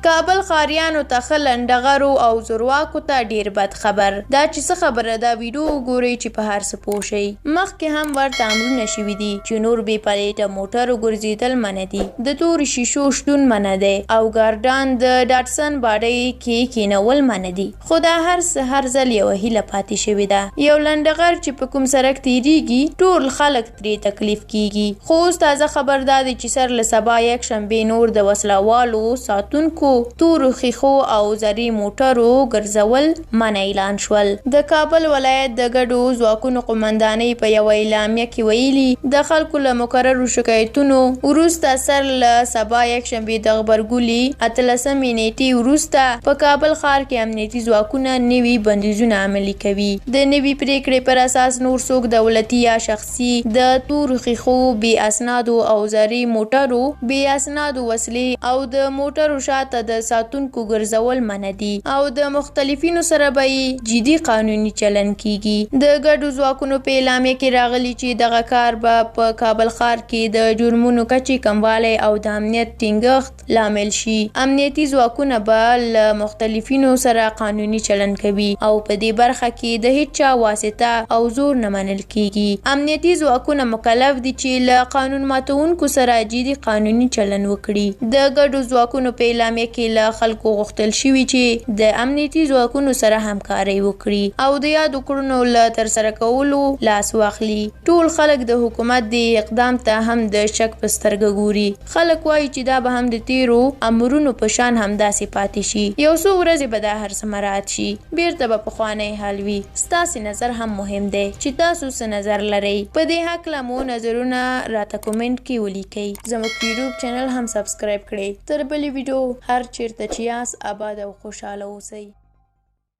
کابل ښاریانو ته ښه لنډغرو او زورواکو ته ډیر بد خبر. دا چې څه خبره ده ویډیو وګورئ چې په هر څه پوه شئ. مخکې هم ورته امرونه شوي دي چې نور بې پلیټه موټرو ګرځېدل منع دي، د تورو شیشو شتون منع دی او ګارډان د ډاټسن باډۍ کې کینول منع دي. خو دا هر څه هر ځل یوه هیله پاتې شوې ده. یو لنډغر چې په کوم سړک تیریږي ټول خلک ترې تکلیف کیږي. خو اوس تازه خبر دا دی چې سر له سبا یک شنبې نور د وسلوالو ساتونکو تورو ښیښو او زري موټرو ګرځول منع اعلان شول. د کابل ولایت د ګډو ځواکونو قومندانۍ په یوه اعلامیه کې ویلي د خلکو له مکررو شکایتونو وروسته سر له سبا یک شنبې د غبرګولي 18 نیټې وروسته په کابل ښار کې امنیتي ځواکونه نوي بندیزونه عملي کوي. د نوي پریکړې پر اساس نور څوک دولتي یا شخصي د تورو ښیښو بې اسنادو او زري موټرو بې اسنادو وسلې او د موټرو شاته د ساتونکو ګرځول منع دي او د مختلفینو سره به جدي قانوني چلن کیږي. د ګډو ځواکونو په اعلامیه کې راغلي چې دغه کار به په کابل ښار کې د جرمونو کچې کموالی او د امنیت ټینګښت لامل شي. امنیتي ځواکونه به له مختلفینو سره قانوني چلن کوي او په دې برخه کې د هیڅ چا واسطه او زور نه منل کیږي. امنیتي ځواکونه مکلف دي چې له قانون ماتونکو سره جدي قانوني چلن وکړي. د ګډو ځواکونو په اعلامیه کې له خلکو غوښتل شوي چې د امنیتي ځواکونو سره همکاري وکړي او د یادو کړنو له ترسره کولو لاس واخلي. ټول خلک د حکومت د اقدام ته هم د شک په سترګه ګوري. خلک وایي چې دا به هم د تیرو امرونو په شان همداسې پاتې شي. یو څو ورځې به دا هر څه مراعات شي، بیرته به پخوانی حال وي. ستاسې نظر هم مهم دی چې تاسو څه نظر لرئ. په دې هکله مو نظرونه راته کومنټ کې ولیکئ. زموږ یوټیوب چینل هم سبسکرایب کړئ. تر بلې ویډیو هر چیرته چې یاست آباد او خوشحاله اوسئ.